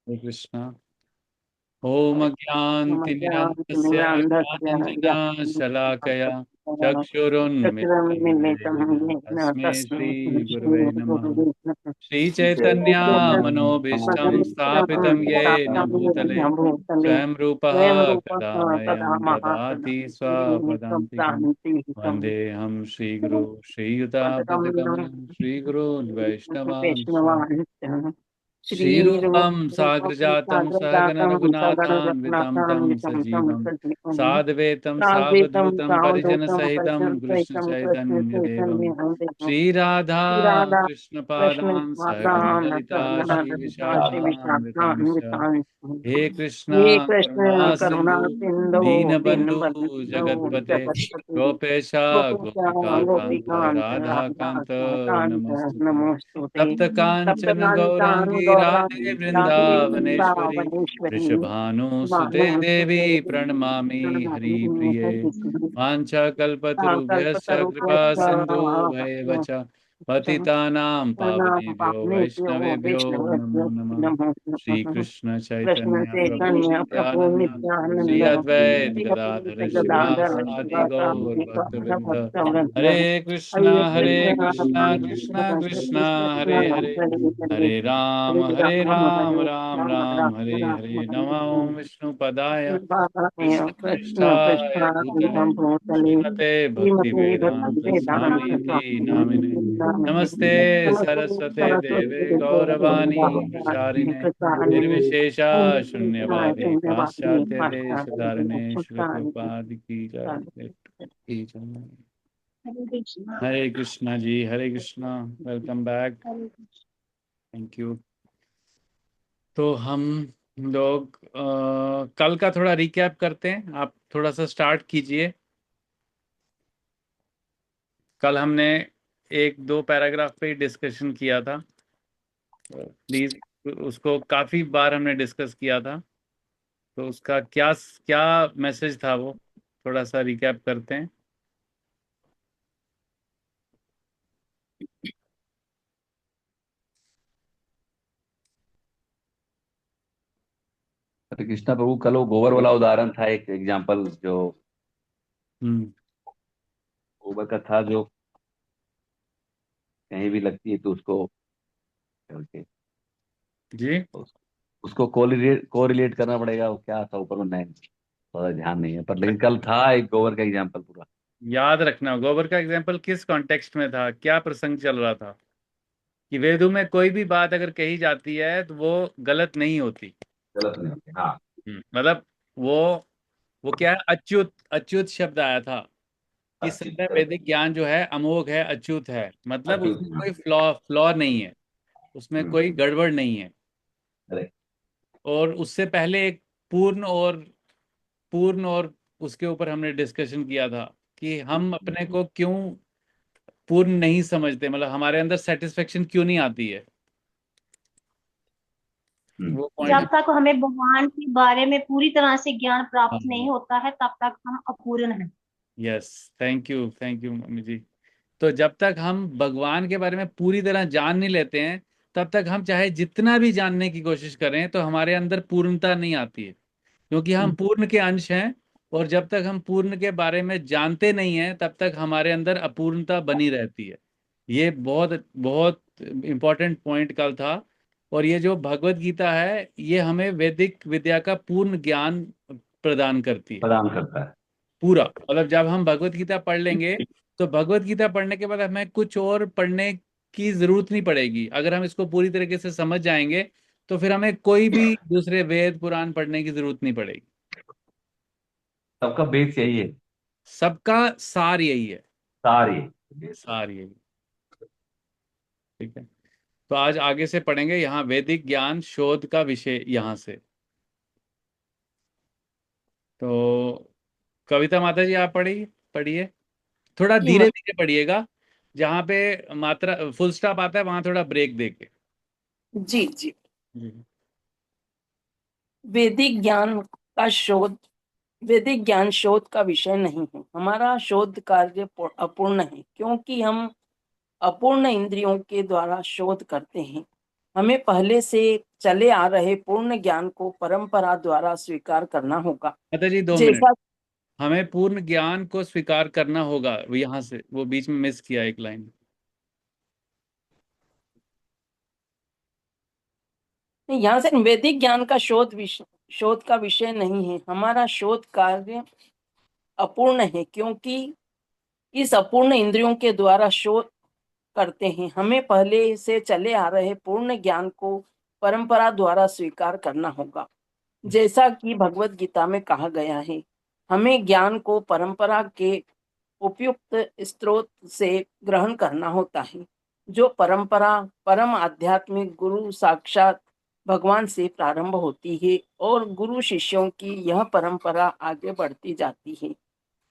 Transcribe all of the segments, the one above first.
हरे कृष्णा। ओम अज्ञानतिमिरान्धस्य ज्ञानाञ्जना शलाकया चक्षुरुन्मिलितं येन तस्मै श्रीगुरवे नमः। श्रीचैतन्यमनोभीष्टं स्थापितं येन भूतले स्वयं रूपः कदा मह्यं ददाति स्वपदान्तिकं। वन्देऽहं श्रीगुरो श्रीयुतापदकमलं श्रीगुरून् वैष्णवांश्च। श्रीरूपं साग्रजातं सहगण रघुनाथान्वितं तं सजीवं साद्वैतं सावधूतं परिजनसहितं कृष्णचैतन्यदेवं श्रीराधा कृष्णपादान् सहगण ललिता श्रीविशाखान्वितांश्च। हे कृष्णा करुणा सिंधु दीनबंधु जगतपते गोपेशा गोपिका कांत राधा कांत नमस्तुते। तप्त कांचन गौरांगी राधे वृंदावनेश्वरी वृषभानुसुते देवी प्रणमामि हरिप्रिये। वाञ्छाकल्पतरुभ्यश्च कृपा सिन्धु भैव च पतितानां पावनेभ्यो वैष्णवेभ्यो नमो नमः। श्री कृष्ण चैतन्य प्रभु नित्यानंद श्री अद्वैत गदाधर श्रीवासादि गौर भक्तवृंद। हरे कृष्णा कृष्णा कृष्णा हरे हरे हरे राम राम राम हरे हरे। नमो विष्णुपदाय कृष्ण पृष्ठाय भूतले श्रीमते भक्ति वेदांत स्वामी इति नामिने। नमस्ते सरस्वते देवे गौरवाणी प्रचारिणे निर्विशेषा शून्यवादी पाश्चात्य देश धारणे श्रीलकृपाद की जय। Hare Krishna ji, Hare Krishna. Welcome back. Thank you. तो हम लोग कल का थोड़ा रिकैप करते हैं। आप थोड़ा सा स्टार्ट कीजिए। कल हमने एक दो पैराग्राफ पे डिस्कशन किया था। प्लीज, उसको काफी बार हमने डिस्कस किया था, तो उसका क्या क्या मैसेज था वो थोड़ा सा रिकैप करते हैं। हरे कृष्णा प्रभु, कल वो गोबर वाला उदाहरण था, एक एग्जांपल जो हम्म। गोबर का था, जो कहीं भी लगती है तो उसको क्या बोलते हैं, जी, उसको कोरिलेट करना पड़ेगा। वो क्या था ऊपर में, नहीं थोड़ा ध्यान नहीं है, पर लेकिन कल था एक गोबर का एग्जांपल पूरा। याद रखना गोबर का एग्जाम्पल किस कॉन्टेक्स्ट में था, क्या प्रसंग चल रहा था। कि वेदों में कोई भी बात अगर कही जाती है तो वो गलत नहीं होती। गलत नहीं होते, हाँ। मतलब वो क्या है, अच्युत अच्युत शब्द आया था। इस अच्छी समय तरह। वैदिक ज्ञान जो है अमोघ है, अच्युत है, मतलब अच्छी। उसमें कोई फ्लॉ फ्लॉ नहीं है, उसमें कोई गड़बड़ नहीं है। अरे, और उससे पहले एक पूर्ण और उसके ऊपर हमने डिस्कशन किया था कि हम अपने को क्यों पूर्ण नहीं समझते, मतलब हमारे अंदर सेटिस्फेक्शन क्यों नहीं आती है। वो पॉइंट जब तक हमें भगवान के बारे में पूरी तरह से ज्ञान प्राप्त हम। नहीं होता है तब तक हम अपूर्ण हैं। यस, थैंक यू मम्मी जी। तो जब तक हम भगवान के बारे में पूरी तरह जान नहीं लेते हैं, तब तक हम चाहे जितना भी जानने की कोशिश करें तो हमारे अंदर पूर्णता नहीं आती है, क्योंकि हम पूर्ण के अंश हैं। और जब तक हम पूर्ण के बारे में जानते नहीं हैं तब तक हमारे अंदर अपूर्णता बनी रहती है। ये बहुत बहुत इम्पोर्टेंट पॉइंट कल था। और ये जो भगवत गीता है ये हमें वैदिक विद्या का पूर्ण ज्ञान प्रदान करती है। प्रदान करता है। पूरा, मतलब जब हम भगवत गीता पढ़ लेंगे तो भगवत गीता पढ़ने के बाद हमें कुछ और पढ़ने की जरूरत नहीं पड़ेगी। अगर हम इसको पूरी तरीके से समझ जाएंगे तो फिर हमें कोई भी दूसरे वेद पुराण पढ़ने की जरूरत नहीं पड़ेगी। सबका बेस यही है। सबका सार यही है। सारी बेस। सार यही। ठीक है। तो आज आगे से पढ़ेंगे यहाँ वैदिक ज्ञान शोध का विषय यहाँ से। तो कविता माता जी आप पढ़िए पढ़िए। थोड़ा जी धीरे धीरे पढ़िएगा। जहाँ पे मात्रा फुल स्टॉप आता है वहां थोड़ा ब्रेक देके। जी जी। जी। वैदिक ज्ञान का शोध वैदिक ज्ञान शोध का विषय नहीं है। हमारा शोध कार्य अपूर्ण है, क्योंकि हम अपूर्ण इंद्रियों के द्वारा शोध करते हैं। हमें पहले से चले आ रहे पूर्ण ज्ञान को परंपरा द्वारा स्वीकार करना होगा। माता जी 2 मिनट, जैसा हमें पूर्ण ज्ञान को स्वीकार करना होगा, वो यहाँ से वो बीच में मिस किया एक लाइन। यहाँ से वैदिक ज्ञान का शोध का विषय नहीं है। हमारा शोध कार्य अपूर्ण है, क्योंकि इस अपूर्ण इंद्रियों के द्वारा शोध करते हैं। हमें पहले से चले आ रहे पूर्ण ज्ञान को परंपरा द्वारा स्वीकार करना होगा। जैसा कि भगवत गीता में कहा गया है, हमें ज्ञान को परंपरा के उपयुक्त स्रोत से ग्रहण करना होता है। जो परंपरा परम आध्यात्मिक गुरु साक्षात भगवान से प्रारंभ होती है और गुरु शिष्यों की यह परंपरा आगे बढ़ती जाती है।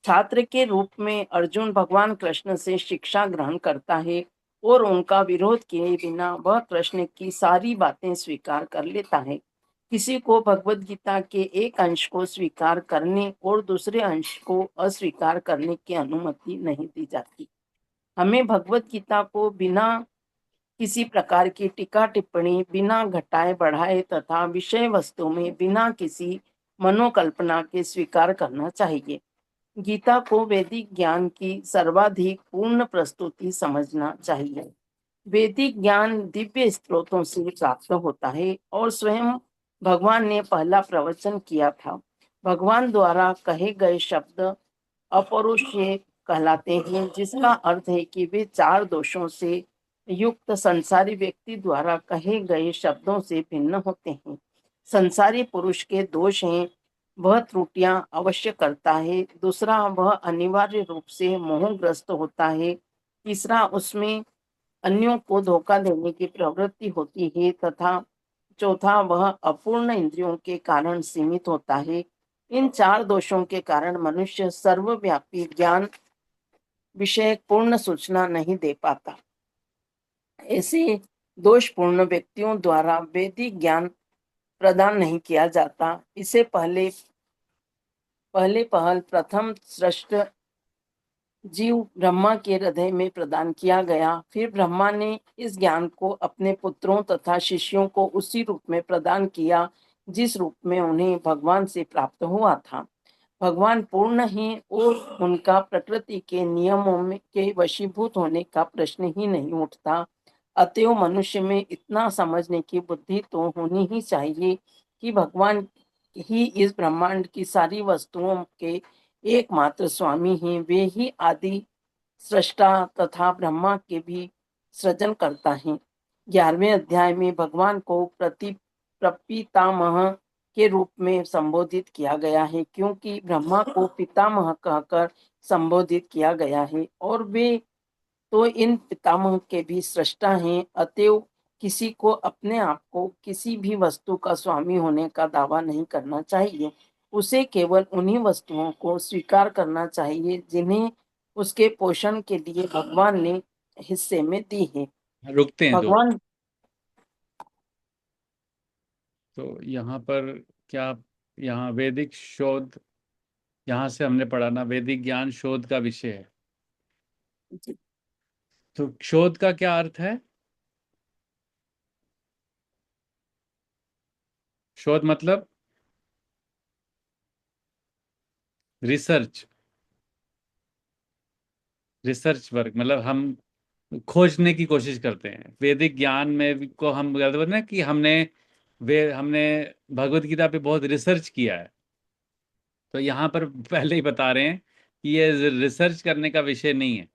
छात्र के रूप में अर्जुन भगवान कृष्ण से शिक्षा ग्रहण करता है और उनका विरोध किए बिना वह कृष्ण की सारी बातें स्वीकार कर लेता है। किसी को भगवत गीता के एक अंश को स्वीकार करने और दूसरे अंश को अस्वीकार करने की अनुमति नहीं दी जाती। हमें भगवत गीता को बिना किसी प्रकार की टीका टिप्पणी, बिना घटाए बढ़ाए तथा विषय वस्तु में बिना किसी मनोकल्पना के स्वीकार करना चाहिए। गीता को वैदिक ज्ञान की सर्वाधिक पूर्ण प्रस्तुति समझना चाहिए। वैदिक ज्ञान दिव्य स्त्रोतों से प्राप्त होता है और स्वयं भगवान ने पहला प्रवचन किया था। भगवान द्वारा कहे गए शब्द अपौरुषेय कहलाते हैं, जिसका अर्थ है कि वे 4 दोषों से युक्त संसारी व्यक्ति द्वारा कहे गए शब्दों से भिन्न होते हैं। संसारी पुरुष के दोष हैं, वह त्रुटियां अवश्य करता है। दूसरा, वह अनिवार्य रूप से मोहग्रस्त होता है। तीसरा, उसमें अन्यों को धोखा देने की प्रवृत्ति होती है। तथा चौथा, वह अपूर्ण इंद्रियों के कारण सीमित होता है। इन 4 दोषों के कारण मनुष्य सर्वव्यापी ज्ञान विषय पूर्ण सूचना नहीं दे पाता। ऐसे दोषपूर्ण व्यक्तियों द्वारा वैदिक ज्ञान प्रदान नहीं किया जाता। इसे पहल प्रथम सृष्ट जीव ब्रह्मा के हृदय में प्रदान किया गया। फिर ब्रह्मा ने इस ज्ञान को अपने पुत्रों तथा शिष्यों को उसी रूप में प्रदान किया जिस रूप में उन्हें भगवान से प्राप्त हुआ था। भगवान पूर्ण हैं और उनका प्रकृति के नियमों में के वशीभूत होने का प्रश्न ही नहीं उठता। अतएव मनुष्य में इतना समझने की बुद्धि तो होनी ही चाहिए कि भगवान ही इस ब्रह्मांड की सारी वस्तुओं के एकमात्र स्वामी हैं। वे ही आदि सृष्टा तथा ब्रह्मा के भी सृजन करता है। 11वें अध्याय में भगवान को प्रपितामह के रूप में संबोधित किया गया है, क्योंकि ब्रह्मा को पितामह कहकर संबोधित किया गया है और वे तो इन पितामह के भी सृष्टा हैं। अतएव किसी को अपने आप को किसी भी वस्तु का स्वामी होने का दावा नहीं करना चाहिए। उसे केवल उन्हीं वस्तुओं को स्वीकार करना चाहिए जिन्हें उसके पोषण के लिए भगवान ने हिस्से में दी है। रुकते हैं 2। भगवान तो यहाँ पर क्या, यहाँ वैदिक शोध, यहाँ से हमने पढ़ा ना, वैदिक ज्ञान शोध का विषय है। तो शोध का क्या अर्थ है? शोध मतलब रिसर्च, रिसर्च वर्क, मतलब हम खोजने की कोशिश करते हैं। वैदिक ज्ञान में को हम कहते हैं ना कि हमने भगवत गीता पे बहुत रिसर्च किया है। तो यहाँ पर पहले ही बता रहे हैं कि ये रिसर्च करने का विषय नहीं है।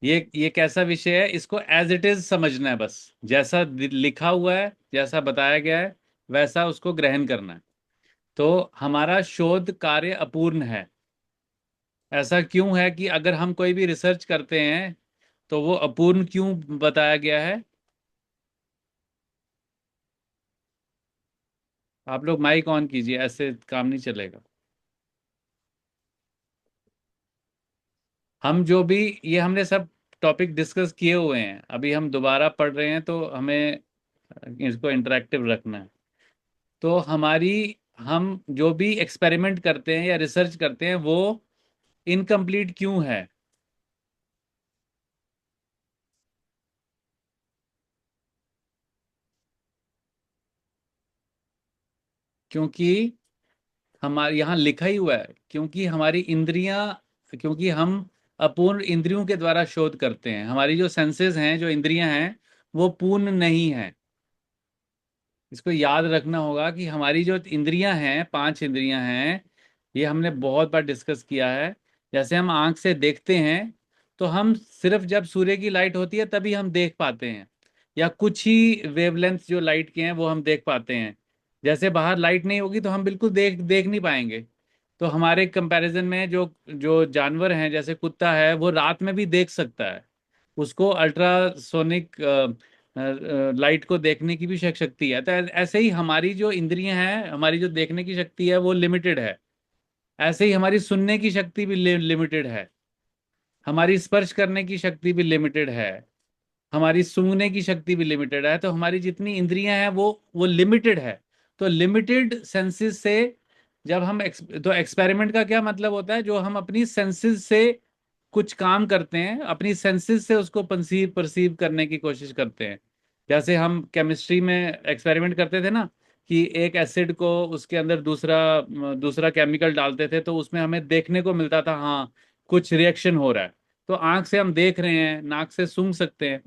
ये कैसा विषय है, इसको एज इट इज समझना है, बस जैसा लिखा हुआ है, जैसा बताया गया है वैसा उसको ग्रहण करना है। तो हमारा शोध कार्य अपूर्ण है। ऐसा क्यों है कि अगर हम कोई भी रिसर्च करते हैं तो वो अपूर्ण क्यों बताया गया है? आप लोग माइक ऑन कीजिए, ऐसे काम नहीं चलेगा। हम जो भी ये हमने सब टॉपिक डिस्कस किए हुए हैं, अभी हम दोबारा पढ़ रहे हैं, तो हमें इसको इंटरेक्टिव रखना है। तो हम जो भी एक्सपेरिमेंट करते हैं या रिसर्च करते हैं वो इनकम्प्लीट क्यों है? क्योंकि हमारे यहाँ लिखा ही हुआ है, क्योंकि हमारी इंद्रियां, क्योंकि हम अपूर्ण इंद्रियों के द्वारा शोध करते हैं। हमारी जो सेंसेस हैं, जो इंद्रियां हैं, वो पूर्ण नहीं है। इसको याद रखना होगा कि हमारी जो इंद्रियां हैं, 5 इंद्रियां हैं, ये हमने बहुत बार डिस्कस किया है। जैसे हम आंख से देखते हैं, तो हम सिर्फ जब सूर्य की लाइट होती है तभी हम देख पाते हैं, या कुछ ही वेवलेंथ जो लाइट के हैं वो हम देख पाते हैं। जैसे बाहर लाइट नहीं होगी तो हम बिल्कुल देख देख नहीं पाएंगे। तो हमारे कंपैरिजन में जो जो जानवर हैं, जैसे कुत्ता है, वो रात में भी देख सकता है। उसको अल्ट्रासोनिक लाइट को देखने की भी शक्ति है। तो ऐसे ही हमारी जो इंद्रियां हैं, हमारी जो देखने की शक्ति है वो लिमिटेड है। ऐसे ही हमारी सुनने की शक्ति भी लिमिटेड है। हमारी स्पर्श करने की शक्ति भी लिमिटेड है। हमारी सूंघने की शक्ति भी लिमिटेड है। तो हमारी जितनी इंद्रियां हैं वो लिमिटेड है। तो लिमिटेड सेंसेस से जब हम तो एक्सपेरिमेंट का क्या मतलब होता है, जो हम अपनी सेंसेस से कुछ काम करते हैं, अपनी सेंसेस से उसको परसीव परसीव करने की कोशिश करते हैं। जैसे हम केमिस्ट्री में एक्सपेरिमेंट करते थे ना, कि एक एसिड को उसके अंदर दूसरा दूसरा केमिकल डालते थे, तो उसमें हमें देखने को मिलता था, हाँ कुछ रिएक्शन हो रहा है। तो आंख से हम देख रहे हैं, नाक से सूंघ सकते हैं।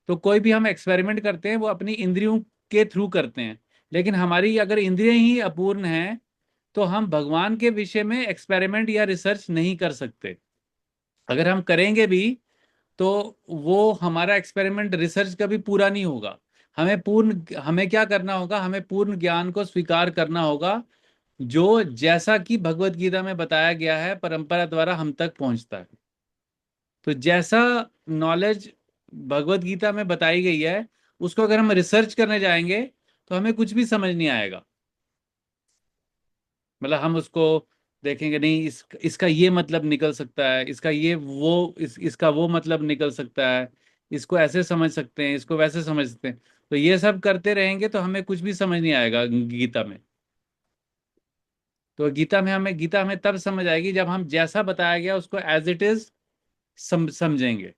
तो कोई भी हम एक्सपेरिमेंट करते हैं वो अपनी इंद्रियों के थ्रू करते हैं। लेकिन हमारी अगर इंद्रियां ही अपूर्ण हैं, तो हम भगवान के विषय में एक्सपेरिमेंट या रिसर्च नहीं कर सकते। अगर हम करेंगे भी, तो वो हमारा एक्सपेरिमेंट रिसर्च कभी पूरा नहीं होगा। हमें क्या करना होगा, हमें पूर्ण ज्ञान को स्वीकार करना होगा, जो जैसा कि भगवत गीता में बताया गया है, परंपरा द्वारा हम तक पहुंचता है। तो जैसा नॉलेज भगवत गीता में बताई गई है, उसको अगर हम रिसर्च करने जाएंगे तो हमें कुछ भी समझ नहीं आएगा। मतलब हम उसको देखेंगे नहीं, इसका ये मतलब निकल सकता है, इसका ये वो इसका वो मतलब निकल सकता है, इसको ऐसे समझ सकते हैं, इसको वैसे समझ सकते हैं। तो ये सब करते रहेंगे तो हमें कुछ भी समझ नहीं आएगा गीता में। तो गीता हमें तब समझ आएगी जब हम जैसा बताया गया उसको एज इट इज समझेंगे,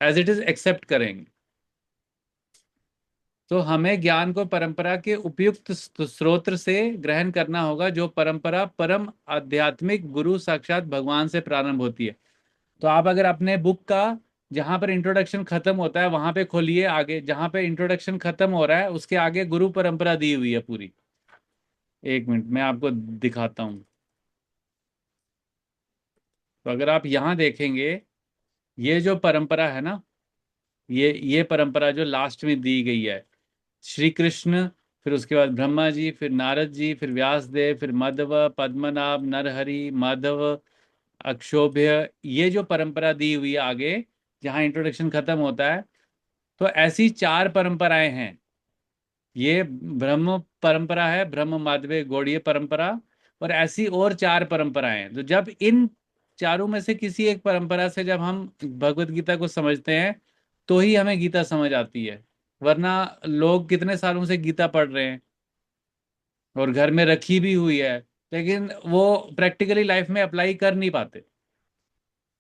एज इट इज एक्सेप्ट करेंगे। तो हमें ज्ञान को परंपरा के उपयुक्त स्रोत से ग्रहण करना होगा, जो परंपरा परम आध्यात्मिक गुरु साक्षात भगवान से प्रारंभ होती है। तो आप अगर अपने बुक का, जहां पर इंट्रोडक्शन खत्म होता है वहां पे खोलिए, आगे जहां पे इंट्रोडक्शन खत्म हो रहा है उसके आगे गुरु परंपरा दी हुई है पूरी। एक मिनट मैं आपको दिखाता हूँ। तो अगर आप यहाँ देखेंगे, ये जो परंपरा है ना, ये परंपरा जो लास्ट में दी गई है, श्री कृष्ण, फिर उसके बाद ब्रह्मा जी, फिर नारद जी, फिर व्यास देव, फिर मध्व, पद्मनाभ, नरहरि, माधव, अक्षोभ्य, ये जो परंपरा दी हुई है आगे, जहाँ इंट्रोडक्शन खत्म होता है। तो ऐसी 4 परंपराएं हैं। ये ब्रह्म परंपरा है, ब्रह्म माधव गौड़ीय परंपरा, और ऐसी और 4 परंपराएं हैं। तो जब इन चारों में से किसी एक परंपरा से जब हम भगवत गीता को समझते हैं, तो ही हमें गीता समझ आती है। वरना लोग कितने सालों से गीता पढ़ रहे हैं और घर में रखी भी हुई है, लेकिन वो प्रैक्टिकली लाइफ में अप्लाई कर नहीं पाते।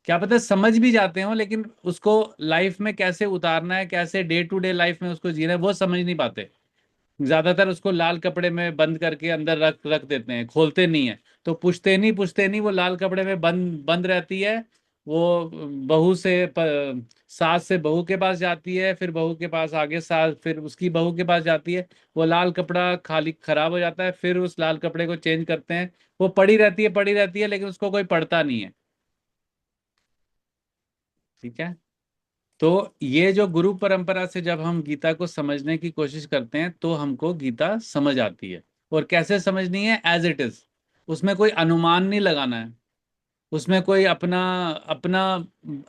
क्या पता समझ भी जाते हो, लेकिन उसको लाइफ में कैसे उतारना है, कैसे डे टू डे लाइफ में उसको जीना है, वो समझ नहीं पाते। ज्यादातर उसको लाल कपड़े में बंद करके अंदर रख रख देते हैं, खोलते नहीं है। तो पुश्तैनी वो लाल कपड़े में बंद बंद रहती है। वो सास से बहू के पास जाती है, फिर बहू के पास आगे सास, फिर उसकी बहू के पास जाती है। वो लाल कपड़ा खाली खराब हो जाता है, फिर उस लाल कपड़े को चेंज करते हैं। वो पड़ी रहती है, लेकिन उसको कोई पढ़ता नहीं है। ठीक है। तो ये जो गुरु परंपरा से जब हम गीता को समझने की कोशिश करते हैं, तो हमको गीता समझ आती है। और कैसे समझनी है, एज इट इज। उसमें कोई अनुमान नहीं लगाना है, उसमें कोई अपना अपना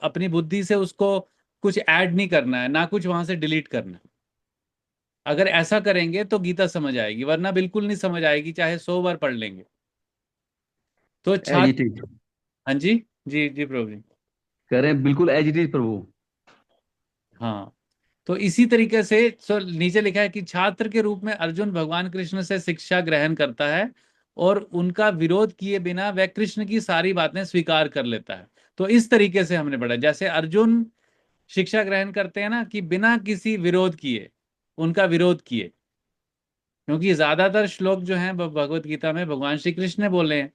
अपनी बुद्धि से उसको कुछ ऐड नहीं करना है, ना कुछ वहां से डिलीट करना है। अगर ऐसा करेंगे तो गीता समझ आएगी, वरना बिल्कुल नहीं समझ आएगी, चाहे 100 बार पढ़ लेंगे। तो एज छात्र। It is. हाँ जी, जी जी प्रभु जी। कह रहे हैं बिल्कुल एज इट इज प्रभु। हाँ। तो इसी तरीके से नीचे लिखा है कि छात्र के रूप में अर्जुन भगवान कृष्ण से शिक्षा ग्रहण करता है, और उनका विरोध किए बिना वह कृष्ण की सारी बातें स्वीकार कर लेता है। तो इस तरीके से हमने पढ़ा, जैसे अर्जुन शिक्षा ग्रहण करते हैं ना, कि बिना किसी विरोध किए, उनका विरोध किए। क्योंकि ज्यादातर श्लोक जो हैं भगवत गीता में भगवान श्री कृष्ण ने बोले हैं।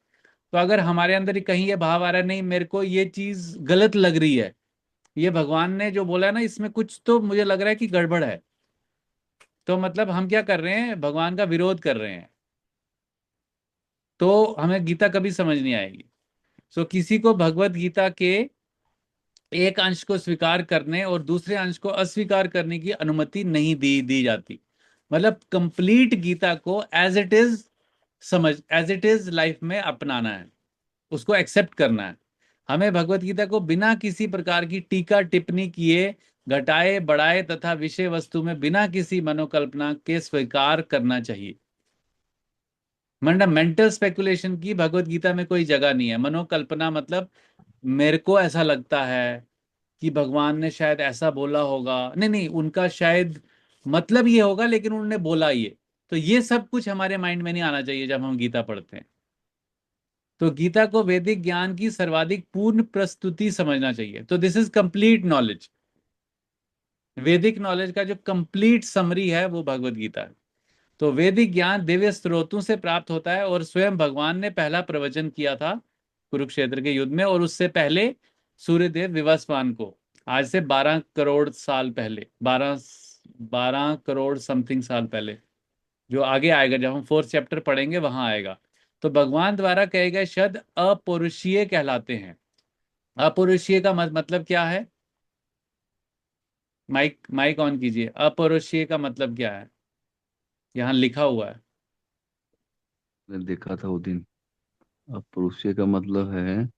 तो अगर हमारे अंदर कहीं ये भाव आ रहा है, नहीं मेरे को ये चीज गलत लग रही है, ये भगवान ने जो बोला है ना इसमें कुछ तो मुझे लग रहा है कि गड़बड़ है, तो मतलब हम क्या कर रहे हैं, भगवान का विरोध कर रहे हैं, तो हमें गीता कभी समझ नहीं आएगी। सो किसी को भगवत गीता के एक अंश को स्वीकार करने और दूसरे अंश को अस्वीकार करने की अनुमति नहीं दी जाती। मतलब कंप्लीट गीता को एज इट इज समझ, एज इट इज लाइफ में अपनाना है, उसको एक्सेप्ट करना है। हमें भगवत गीता को बिना किसी प्रकार की टीका टिप्पणी किए, घटाए बढ़ाए तथा विषय वस्तु में बिना किसी मनोकल्पना के स्वीकार करना चाहिए। मतलब मेंटल स्पेकुलेशन की भगवत गीता में कोई जगह नहीं है। मनोकल्पना मतलब मेरे को ऐसा लगता है कि भगवान ने शायद ऐसा बोला होगा, नहीं नहीं उनका शायद मतलब ये होगा लेकिन उन्होंने बोला ये, तो ये सब कुछ हमारे माइंड में नहीं आना चाहिए जब हम गीता पढ़ते हैं। तो गीता को वैदिक ज्ञान की सर्वाधिक पूर्ण प्रस्तुति समझना चाहिए। तो दिस इज कंप्लीट नॉलेज। वैदिक नॉलेज का जो कंप्लीट समरी है वो भगवत गीता है। तो वैदिक ज्ञान दिव्य स्रोतों से प्राप्त होता है और स्वयं भगवान ने पहला प्रवचन किया था कुरुक्षेत्र के युद्ध में, और उससे पहले सूर्यदेव विवस्वान को, आज से 12 करोड़ साल पहले, 12 करोड़ समथिंग साल पहले, जो आगे आएगा जब हम 4th चैप्टर पढ़ेंगे वहां आएगा। तो भगवान द्वारा कहे गए शब्द अपौरुषीय कहलाते हैं। अपौरुषीय का मतलब क्या है? माइक माइक ऑन कीजिए। अपौरुषीय का मतलब क्या है? यहाँ लिखा हुआ है। मैंने देखा था वो दिन। अब पड़ोसिया का मतलब है।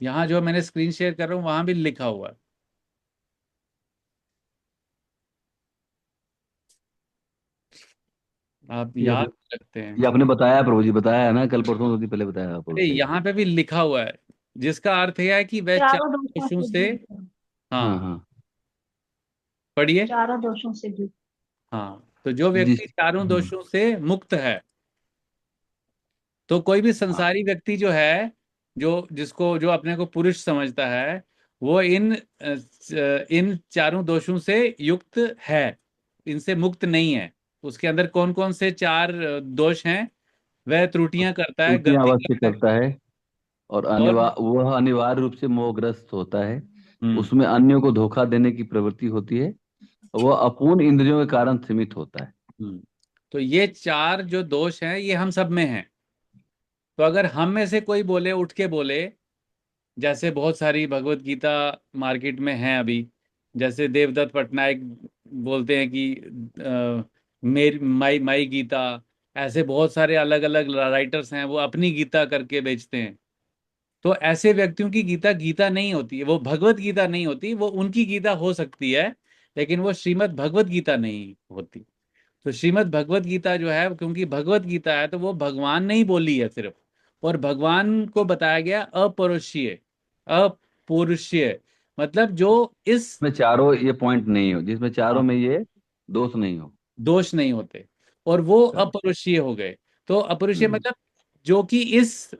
यहाँ जो मैंने स्क्रीन शेयर कर रहा हूँ वहां भी लिखा हुआ है, आप ये याद आपने रखते हैं। ये आपने बताया प्रभु जी, बताया है ना, कल परसों दो दिन पहले बताया अरे पड़ोसिया का। यहाँ पे भी लिखा हुआ है, जिसका अर्थ यह है कि वह चार चारों दोषों दोषों से से, युक्त है। हाँ हाँ हाँ। पढ़िए। चारों दोषों से युक्त। हाँ, तो जो जिस व्यक्ति चारों दोषों से मुक्त है, तो कोई भी हाँ, संसारी व्यक्ति जो है, जो जिसको जो अपने को पुरुष समझता है, वो इन चारों दोषों से युक्त है, इनसे मुक्त नहीं है। उसके अंदर कौन कौन से चार दोष हैं? वह त्रुटियां करता है, त्रुटियां गलती अवश्य करता है, करता है, और और वह अनिवार्य रूप से मोहग्रस्त होता है। हम्म उसमें अन्यों को धोखा देने की प्रवृत्ति होती है। वह अपूर्ण इंद्रियों के कारण सीमित होता है। हम्म तो ये चार जो दोष हैं ये हम सब में हैं। तो अगर हम में से कोई बोले, उठ के बोले, जैसे बहुत सारी भगवत गीता मार्केट में है अभी, जैसे देवदत्त पटनायक बोलते हैं कि मेरी माई माई गीता, ऐसे बहुत सारे अलग अलग राइटर्स हैं वो अपनी गीता करके बेचते हैं। तो ऐसे व्यक्तियों की गीता गीता नहीं होती है, वो भगवत गीता नहीं होती। वो उनकी गीता हो सकती है लेकिन वो श्रीमद् भगवत गीता नहीं होती। तो श्रीमद् भगवत गीता जो है, क्योंकि भगवत गीता है तो वो भगवान ने ही बोली है सिर्फ, और भगवान को बताया गया अपौरुषीय। अपौरुषीय मतलब जो इस में चारों ये पॉइंट नहीं हो, जिसमें चारों हाँ, में ये दोष नहीं हो। दोष नहीं होते, और वो चलो। अपौरुषीय हो गए। तो अपौरुषीय हम्म मतलब जो कि इस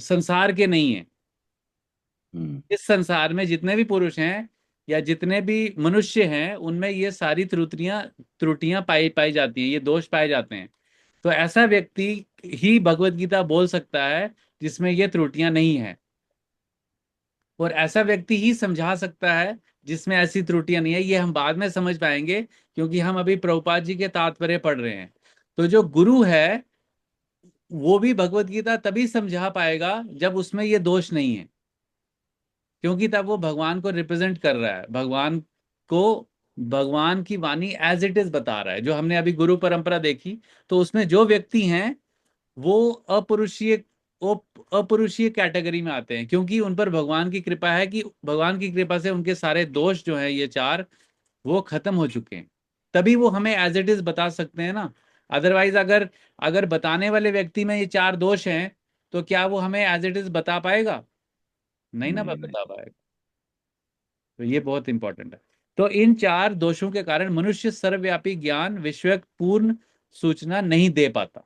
संसार के नहीं है। हम्म इस संसार में जितने भी पुरुष हैं या जितने भी मनुष्य हैं उनमें ये सारी त्रुटियां त्रुटियां पाई पाई जाती हैं, ये दोष पाए जाते हैं। तो ऐसा व्यक्ति ही भगवत गीता बोल सकता है जिसमें ये त्रुटियां नहीं है, और ऐसा व्यक्ति ही समझा सकता है जिसमें ऐसी त्रुटियां नहीं है। ये हम बाद में समझ पाएंगे क्योंकि हम अभी प्रभुपाद जी के तात्पर्य पढ़ रहे हैं। तो जो गुरु है वो भी भगवत गीता तभी समझा पाएगा जब उसमें ये दोष नहीं है, क्योंकि तब वो भगवान को रिप्रेजेंट कर रहा है, भगवान को, भगवान की वाणी एज इट इज बता रहा है। जो हमने अभी गुरु परंपरा देखी, तो उसमें जो व्यक्ति हैं वो अपरुषीय, वो अपरुषीय कैटेगरी में आते हैं, क्योंकि उन पर भगवान की कृपा है कि भगवान की कृपा से उनके सारे दोष जो हैं ये चार, वो खत्म हो चुके हैं। तभी वो हमें एज इट इज बता सकते हैं ना। अदरवाइज अगर अगर बताने वाले व्यक्ति में ये चार दोष हैं, तो क्या वो हमें एज इट इज बता पाएगा? नहीं ना नहीं नहीं। बता पाएगा। तो ये बहुत इंपॉर्टेंट है। तो इन चार दोषों के कारण मनुष्य सर्वव्यापी ज्ञान, विश्वक पूर्ण सूचना नहीं दे पाता।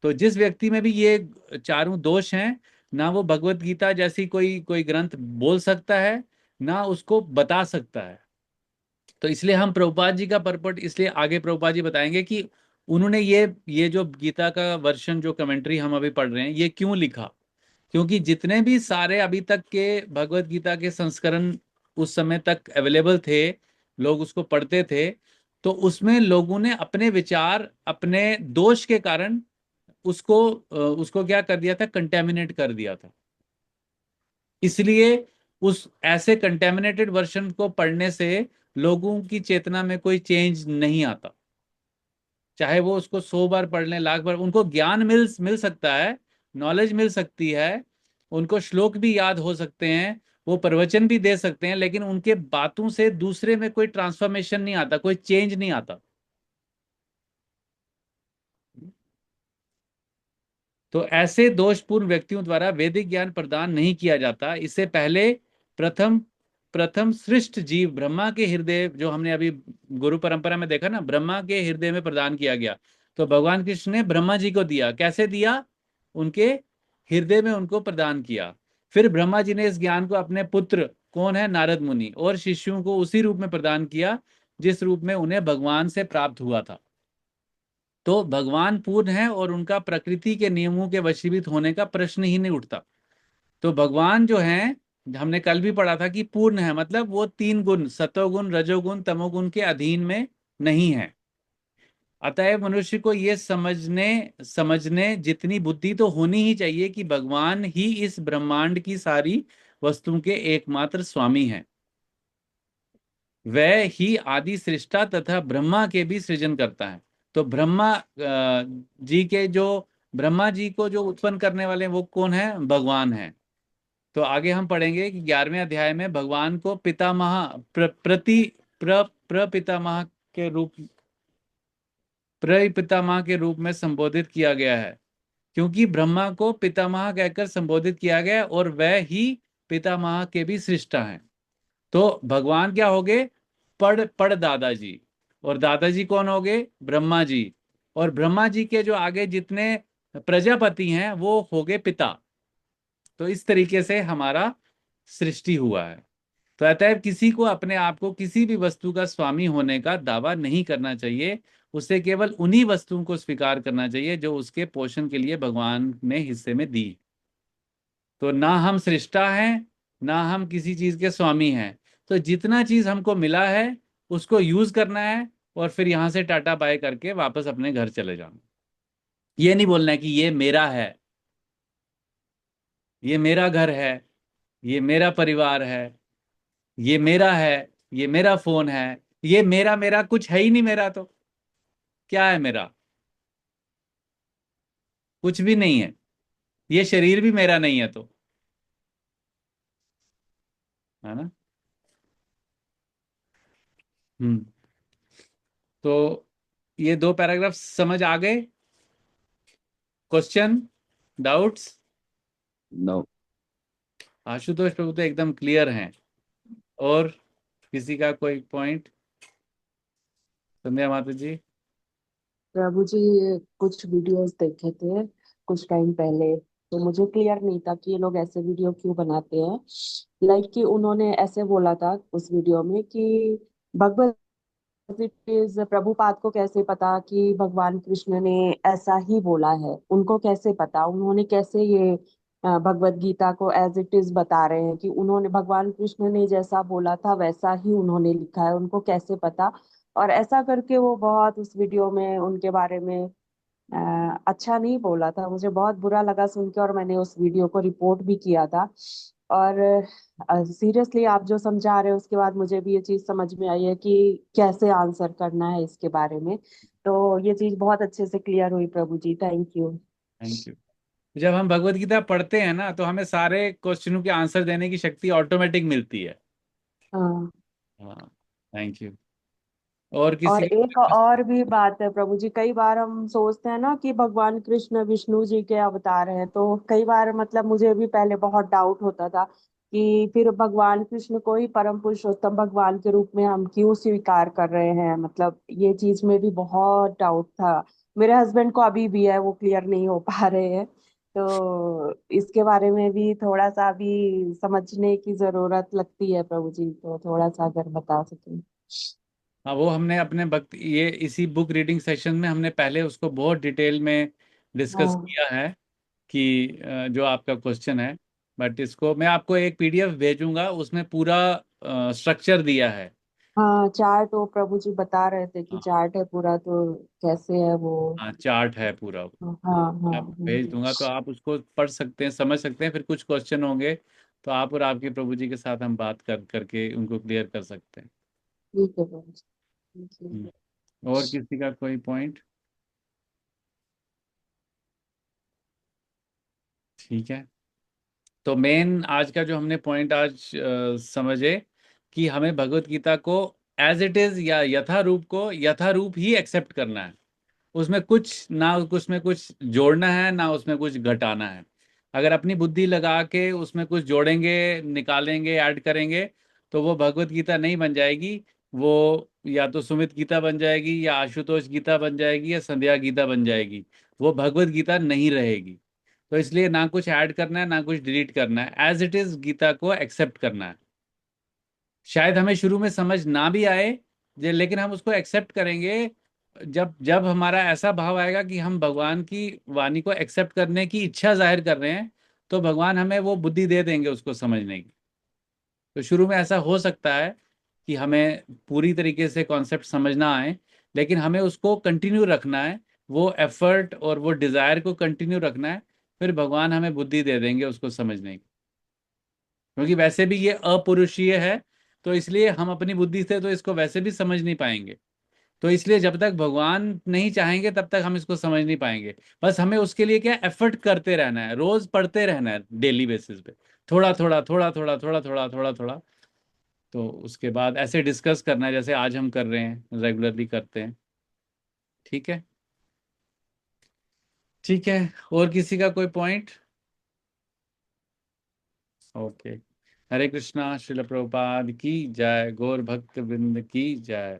तो जिस व्यक्ति में भी ये चारों दोष हैं, ना वो भगवत गीता जैसी कोई कोई ग्रंथ बोल सकता है, ना उसको बता सकता है। तो इसलिए हम प्रभुपाद जी का परपट इसलिए आगे प्रभुपाद जी बताएंगे कि उन्होंने ये जो गीता का वर्षन जो कमेंट्री हम अभी पढ़ रहे हैं ये क्यों लिखा। क्योंकि जितने भी सारे अभी तक के भगवत गीता के संस्करण उस समय तक अवेलेबल थे, लोग उसको पढ़ते थे, तो उसमें लोगों ने अपने विचार अपने दोष के कारण उसको क्या कर दिया था, कंटेमिनेट कर दिया था। इसलिए उस ऐसे कंटेमिनेटेड वर्जन को पढ़ने से लोगों की चेतना में कोई चेंज नहीं आता। चाहे वो उसको 100 बार पढ़ लें, लाख बार, उनको ज्ञान मिल मिल सकता है, नॉलेज मिल सकती है, उनको श्लोक भी याद हो सकते हैं, वो प्रवचन भी दे सकते हैं, लेकिन उनके बातों से दूसरे में कोई ट्रांसफॉर्मेशन नहीं आता, कोई चेंज नहीं आता। तो ऐसे दोषपूर्ण व्यक्तियों द्वारा वैदिक ज्ञान प्रदान नहीं किया जाता। इससे पहले प्रथम प्रथम सृष्ट जीव ब्रह्मा के हृदय, जो हमने अभी गुरु परंपरा में देखा ना, ब्रह्मा के हृदय में प्रदान किया गया। तो भगवान कृष्ण ने ब्रह्मा जी को दिया, कैसे दिया, उनके हृदय में उनको प्रदान किया। फिर ब्रह्मा जी ने इस ज्ञान को अपने पुत्र, कौन है, नारद मुनि, और शिष्यों को उसी रूप में प्रदान किया जिस रूप में उन्हें भगवान से प्राप्त हुआ था। तो भगवान पूर्ण है और उनका प्रकृति के नियमों के वशीभूत होने का प्रश्न ही नहीं उठता। तो भगवान जो है, हमने कल भी पढ़ा था कि पूर्ण है, मतलब वो 3 गुण, सतोगुण, रजोगुण, तमोगुण के अधीन में नहीं है। अतएव मनुष्य को ये समझने समझने जितनी बुद्धि तो होनी ही चाहिए कि भगवान ही इस ब्रह्मांड की सारी वस्तुओं के एकमात्र स्वामी हैं। वह ही आदि सृष्टा तथा ब्रह्मा के भी सृजन करता है। तो जी के जो ब्रह्मा जी को जो उत्पन्न करने वाले हैं, वो कौन है, भगवान है। तो आगे हम पढ़ेंगे कि 11वें अध्याय में भगवान को पितामह प्रपितामह के रूप प्रपितामह के रूप में संबोधित किया गया है, क्योंकि ब्रह्मा को पितामह कहकर संबोधित किया गया और वह ही पितामह के भी सृष्टा हैं। तो भगवान क्या हो गए, पड़ दादाजी, और दादाजी कौन हो गए, ब्रह्मा जी, और ब्रह्मा जी के जो आगे जितने प्रजापति हैं वो हो गए पिता। तो इस तरीके से हमारा सृष्टि हुआ है। तो अतएव किसी को अपने आप को किसी भी वस्तु का स्वामी होने का दावा नहीं करना चाहिए। उसे केवल उन्हीं वस्तुओं को स्वीकार करना चाहिए जो उसके पोषण के लिए भगवान ने हिस्से में दी। तो ना हम सृष्टा हैं, ना हम किसी चीज के स्वामी हैं। तो जितना चीज हमको मिला है उसको यूज करना है, और फिर यहां से टाटा बाय करके वापस अपने घर चले जाना। ये नहीं बोलना है कि ये मेरा है, ये मेरा घर है, ये मेरा परिवार है, ये मेरा है, ये मेरा फोन है, ये मेरा मेरा कुछ है ही नहीं। मेरा तो क्या है, मेरा कुछ भी नहीं है। ये शरीर भी मेरा नहीं है, तो है ना। हम्म। तो ये 2 पैराग्राफ समझ आ गए, क्वेश्चन, डाउट्स। नो। आशुतोष प्रभु तो एकदम क्लियर हैं। और किसी का कोई पॉइंट, संध्या माता जी। प्रभु जी, कुछ वीडियोस देखे थे कुछ टाइम पहले, तो मुझे क्लियर नहीं था कि ये लोग ऐसे वीडियो क्यों बनाते हैं। लाइक कि उन्होंने ऐसे बोला था उस वीडियो में कि भगवत इट इज प्रभुपाद को कैसे पता कि भगवान कृष्ण ने ऐसा ही बोला है, उनको कैसे पता, उन्होंने कैसे ये भगवत गीता को एज इट इज बता रहे हैं कि उन्होंने भगवान कृष्ण ने जैसा बोला था वैसा ही उन्होंने लिखा है, उनको कैसे पता। और ऐसा करके वो बहुत उस वीडियो में उनके बारे में अच्छा नहीं बोला था, मुझे बहुत बुरा लगा सुन के, और मैंने उस वीडियो को रिपोर्ट भी किया था। और सीरियसली आप जो समझा रहे हो उसके बाद मुझे भी ये चीज समझ में आई है कि कैसे आंसर करना है इसके बारे में। तो ये चीज बहुत अच्छे से क्लियर हुई प्रभु जी, थैंक यू। Thank you. जब हम भगवत गीता पढ़ते हैं ना, तो हमें सारे क्वेश्चनों के आंसर देने की शक्ति ऑटोमेटिक मिलती है। हाँ। हाँ, थैंक यू। और और किसी एक और भी बात है प्रभु जी, कई बार हम सोचते हैं ना कि भगवान कृष्ण विष्णु जी के अवतार हैं, तो कई बार मतलब मुझे भी पहले बहुत डाउट होता था कि फिर भगवान कृष्ण को ही परम पुरुषोत्तम भगवान के रूप में हम क्यों स्वीकार कर रहे हैं, मतलब ये चीज में भी बहुत डाउट था। मेरे हस्बैंड को अभी भी है, वो क्लियर नहीं हो पा रहे हैं। तो इसके बारे में भी थोड़ा सा भी समझने की जरूरत लगती है प्रभु जी, तो थोड़ा सा अगर बता सकें। हाँ, वो हमने अपने भक्त ये इसी बुक रीडिंग सेशन में हमने पहले उसको बहुत डिटेल में डिस्कस हाँ किया है कि जो आपका क्वेश्चन है। बट इसको मैं आपको एक पीडीएफ भेजूंगा, उसमें पूरा स्ट्रक्चर दिया है। हाँ, चार्ट वो प्रभु जी बता रहे थे कि हाँ, चार्ट है पूरा, तो कैसे है वो। हाँ, चार्ट है पूरा। हाँ हाँ मैं भेज दूंगा तो आप उसको पढ़ सकते हैं, समझ सकते हैं। फिर कुछ क्वेश्चन होंगे तो आप और आपके प्रभु जी के साथ हम बात कर करके उनको क्लियर कर सकते हैं। ठीक है प्रभु जी, थैंक यू। और किसी का कोई पॉइंट? ठीक है। तो मेन आज का जो हमने पॉइंट आज समझे कि हमें भगवत गीता को एज इट इज या यथारूप को यथारूप ही एक्सेप्ट करना है। उसमें कुछ ना, उसमें कुछ जोड़ना है ना उसमें कुछ घटाना है। अगर अपनी बुद्धि लगा के उसमें कुछ जोड़ेंगे, निकालेंगे, ऐड करेंगे, तो वो भगवत गीता नहीं बन जाएगी। वो या तो सुमित गीता बन जाएगी, या आशुतोष गीता बन जाएगी, या संध्या गीता बन जाएगी। वो भगवत गीता नहीं रहेगी। तो इसलिए ना कुछ ऐड करना है ना कुछ डिलीट करना है, एज इट इज गीता को एक्सेप्ट करना है। शायद हमें शुरू में समझ ना भी आए, लेकिन हम उसको एक्सेप्ट करेंगे। जब जब हमारा ऐसा भाव आएगा कि हम भगवान की वाणी को एक्सेप्ट करने की इच्छा जाहिर कर रहे हैं, तो भगवान हमें वो बुद्धि दे देंगे उसको समझने की। तो शुरू में ऐसा हो सकता है कि हमें पूरी तरीके से कॉन्सेप्ट समझ ना आए, लेकिन हमें उसको कंटिन्यू रखना है। वो एफर्ट और वो डिजायर को कंटिन्यू रखना है। फिर भगवान हमें बुद्धि दे देंगे उसको समझने की। क्योंकि वैसे भी ये अपुरुषीय है, तो इसलिए हम अपनी बुद्धि से तो इसको वैसे भी समझ नहीं पाएंगे। तो इसलिए जब तक भगवान नहीं चाहेंगे तब तक हम इसको समझ नहीं पाएंगे। बस हमें उसके लिए क्या एफर्ट करते रहना है, रोज पढ़ते रहना है डेली बेसिस पे। थोड़ा थोड़ा थोड़ा थोड़ा थोड़ा थोड़ा थोड़ा थोड़ा। तो उसके बाद ऐसे डिस्कस करना है जैसे आज हम कर रहे हैं, रेगुलरली करते हैं। ठीक है। ठीक है। और किसी का कोई पॉइंट? ओके। हरे कृष्णा। श्रील प्रभुपाद की जय। गौर भक्त वृंद की जय।